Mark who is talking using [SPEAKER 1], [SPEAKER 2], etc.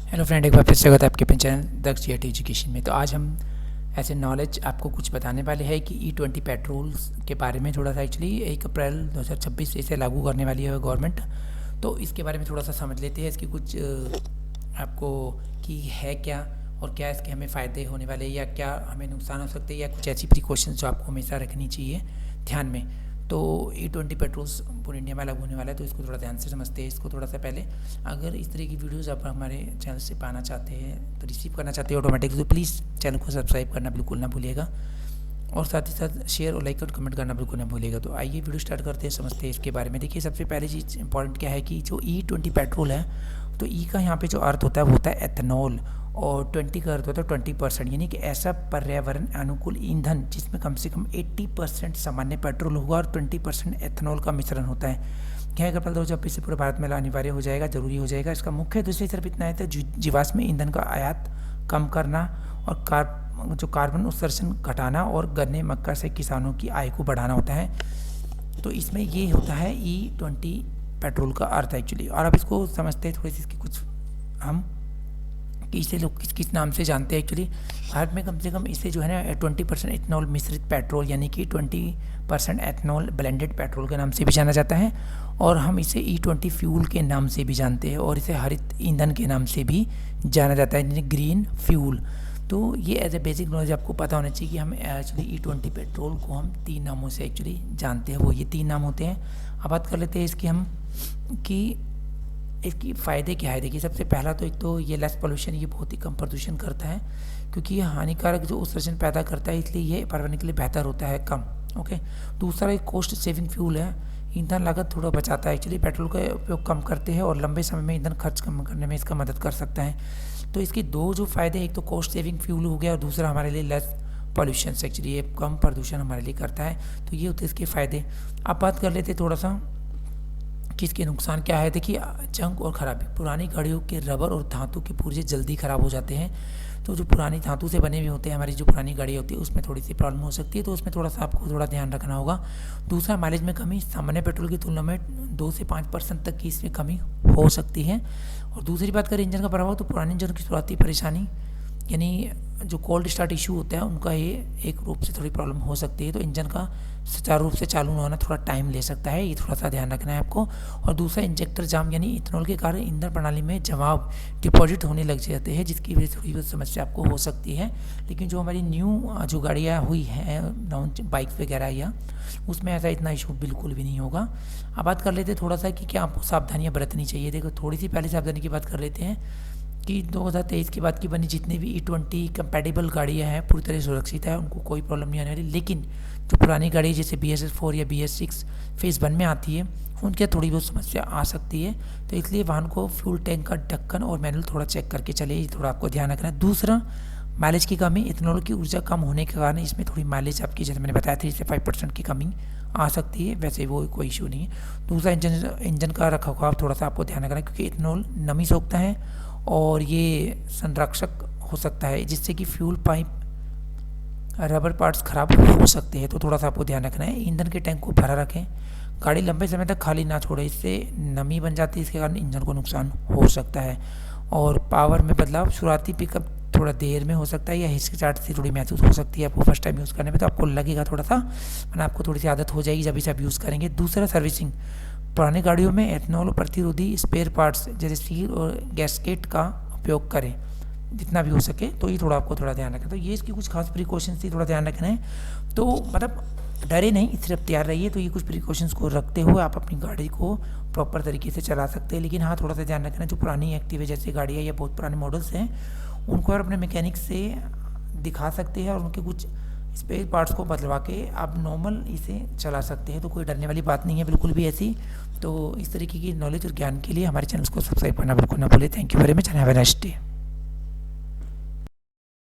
[SPEAKER 1] Hello friend, एक बार फिर स्वागत है आपके अपने चैनल दक्ष जेट एजुकेशन में। तो आज हम ऐसे नॉलेज आपको कुछ बताने वाले हैं कि E20 पेट्रोल्स के बारे में थोड़ा सा। एक्चुअली 1 अप्रैल 2026 से इसे लागू करने वाली है गवर्नमेंट। तो इसके बारे में थोड़ा सा समझ लेते हैं, इसकी कुछ आपको कि है क्या और क्या इसके हमें फ़ायदे होने वाले या क्या हमें नुकसान हो सकते हैं या कुछ ऐसी प्रिकॉशंस जो आपको हमेशा रखनी चाहिए ध्यान में। तो E20 पेट्रोल्स पूरे इंडिया में लागू होने वाला है, तो इसको थोड़ा ध्यान से समझते हैं। इसको थोड़ा सा पहले, अगर इस तरह की वीडियोस आप हमारे चैनल से पाना चाहते हैं, तो रिसीव करना चाहते हैं ऑटोमेटिक, तो प्लीज़ चैनल को सब्सक्राइब करना बिल्कुल ना भूलिएगा और साथ ही साथ शेयर और लाइक और कमेंट करना बिल्कुल ना भूलिएगा। तो आइए वीडियो स्टार्ट करते हैं, समझते हैं इसके बारे में। देखिए, सबसे पहले चीज़ इंपॉर्टेंट क्या है कि जो E20 पेट्रोल है, तो ई का यहाँ पे जो अर्थ होता है वो होता है एथेनॉल, और 20 का अर्थ होता है 20%, यानी कि ऐसा पर्यावरण अनुकूल ईंधन जिसमें कम से कम 80% सामान्य पेट्रोल होगा और 20% एथेनॉल का मिश्रण होता है। क्या है, अप्रैल 2025 से पूरे भारत में अनिवार्य हो जाएगा, जरूरी हो जाएगा। इसका मुख्य उद्देश्य सिर्फ इतना है, तो जीवाश्म ईंधन का आयात कम करना और कार्बन उत्सर्जन घटाना और गन्ने मक्का से किसानों की आय को बढ़ाना होता है। तो इसमें ये होता है E20 पेट्रोल का अर्थ एक्चुअली। और अब इसको समझते हैं थोड़ी सी, इसकी कुछ हम कि इसे लोग किस किस नाम से जानते हैं। एक्चुअली भारत में कम से कम इसे जो है ना 20% इथेनॉल मिश्रित पेट्रोल, यानी कि 20% एथेनॉल ब्लेंडेड पेट्रोल के नाम से भी जाना जाता है, और हम इसे E20 फ्यूल के नाम से भी जानते हैं, और इसे हरित ईंधन के नाम से भी जाना जाता है, यानी ग्रीन फ्यूल। तो ये एज ए बेसिक नॉलेज आपको पता होना चाहिए कि हम एक्चुअली E20 पेट्रोल को हम 3 नामों से एक्चुअली जानते हैं, वो ये 3 नाम होते हैं। अब बात कर लेते हैं इसकी हम कि इसकी फ़ायदे क्या है। देखिए, सबसे पहला तो एक तो ये लेस पोल्यूशन, ये बहुत ही कम प्रदूषण करता है, क्योंकि ये हानिकारक जो उत्सर्जन पैदा करता है, इसलिए ये पर्यावरण के लिए बेहतर होता है, कम। ओके। दूसरा एक कॉस्ट सेविंग फ्यूल है, ईंधन लागत थोड़ा बचाता है। एक्चुअली पेट्रोल का उपयोग कम करते हैं और लंबे समय में ईंधन खर्च कम करने में इसका मदद कर सकता है। तो इसके दो जो फ़ायदे, एक तो कॉस्ट सेविंग फ्यूल हो गया और दूसरा हमारे लिए लेस पॉल्यूशन से, एक्चुअली ये कम प्रदूषण हमारे लिए करता है। तो ये होते हैं इसके फ़ायदे। अब बात कर लेते थोड़ा सा कि इसके नुकसान क्या है। देखिए, जंग और ख़राबी, पुरानी गाड़ियों के रबर और धातु के पुर्जे जल्दी ख़राब हो जाते हैं। तो जो पुरानी धातु से बने हुए होते हैं, हमारी जो पुरानी गाड़ी होती है, उसमें थोड़ी सी प्रॉब्लम हो सकती है, तो उसमें थोड़ा सा आपको थोड़ा ध्यान रखना होगा। दूसरा, माइलेज में कमी, सामान्य पेट्रोल की तुलना में 2 से 5% तक की इसमें कमी हो सकती है। और दूसरी बात करें इंजन का प्रभाव, तो पुराने इंजन की शुरुआती परेशानी, यानी जो कोल्ड स्टार्ट इशू होता है, उनका ये एक रूप से थोड़ी प्रॉब्लम हो सकती है। तो इंजन का सुचारू रूप से चालू होना थोड़ा टाइम ले सकता है, ये थोड़ा सा ध्यान रखना है आपको। और दूसरा, इंजेक्टर जाम, यानी इथेनॉल के कारण ईंधन प्रणाली में जमाव डिपॉजिट होने लग जाते हैं, जिसकी वजह से थोड़ी बहुत समस्या आपको हो सकती है। लेकिन जो हमारी न्यू जो गाड़ियाँ हुई हैं, लॉन्च बाइक्स वगैरह, या उसमें ऐसा इतना इशू बिल्कुल भी नहीं होगा। अब बात कर लेते हैं थोड़ा सा कि क्या आपको सावधानियाँ बरतनी चाहिए। देखो, थोड़ी सी पहले सावधानी की बात कर लेते हैं कि 2023 के बाद की बनी जितनी भी E20 कंपैटिबल गाड़ियाँ हैं पूरी तरह सुरक्षित है, उनको कोई प्रॉब्लम नहीं आने वाली। लेकिन जो पुरानी गाड़ी जैसे BS4 या BS6 फेज़ 1 में आती है, उनके थोड़ी बहुत समस्या आ सकती है। तो इसलिए वाहन को फ्यूल टैंक का ढक्कन और मैनुअल थोड़ा चेक करके चले, ये थोड़ा आपको ध्यान रखना है। दूसरा, माइलेज की कमी, इथेनॉल की ऊर्जा कम होने के कारण इसमें थोड़ी माइलेज आपकी, जैसे मैंने बताया 3 से 5% की कमी आ सकती है, वैसे वो कोई इशू नहीं है। दूसरा, इंजन का रखरखाव थोड़ा सा आपको ध्यान रखना है, क्योंकि इथेनॉल नमी सोखता है और ये संरक्षक हो सकता है, जिससे कि फ्यूल पाइप, रबर पार्ट्स खराब हो सकते हैं। तो थोड़ा सा आपको ध्यान रखना है। ईंधन के टैंक को भरा रखें, गाड़ी लंबे समय तक खाली ना छोड़े, इससे नमी बन जाती है, इसके कारण इंजन को नुकसान हो सकता है। और पावर में बदलाव, शुरुआती पिकअप थोड़ा देर में हो सकता है या हिचकिचाहट से थोड़ी महसूस हो सकती है आपको फर्स्ट टाइम यूज़ करने में, तो आपको लगेगा थोड़ा सा, मैंने आपको थोड़ी सी आदत हो जाएगी जब इसे आप यूज़ करेंगे। दूसरा, सर्विसिंग, पुरानी गाड़ियों में एथेनॉल प्रतिरोधी स्पेयर पार्ट्स जैसे सील और गैस्केट का उपयोग करें जितना भी हो सके, तो ये थोड़ा आपको थोड़ा ध्यान रखें। तो ये इसकी कुछ खास प्रिकॉशंस थी, थोड़ा ध्यान रखना है। तो मतलब डरे नहीं, सिर्फ तैयार रहिए। तो ये कुछ प्रिकॉशंस को रखते हुए आप अपनी गाड़ी को प्रॉपर तरीके से चला सकते हैं। लेकिन हाँ, थोड़ा सा ध्यान रखना, जो पुरानी एक्टिवा जैसी गाड़ियाँ या बहुत पुराने मॉडल्स हैं, उनको आप अपने मैकेनिक से दिखा सकते हैं और उनके कुछ स्पेयर पार्ट्स को बदलवा के आप नॉर्मल इसे चला सकते हैं। तो कोई डरने वाली बात नहीं है बिल्कुल भी ऐसी। तो इस तरीके की नॉलेज और ज्ञान के लिए हमारे चैनल को सब्सक्राइब करना बिल्कुल ना भूलें। Thank you very much and have a nice day.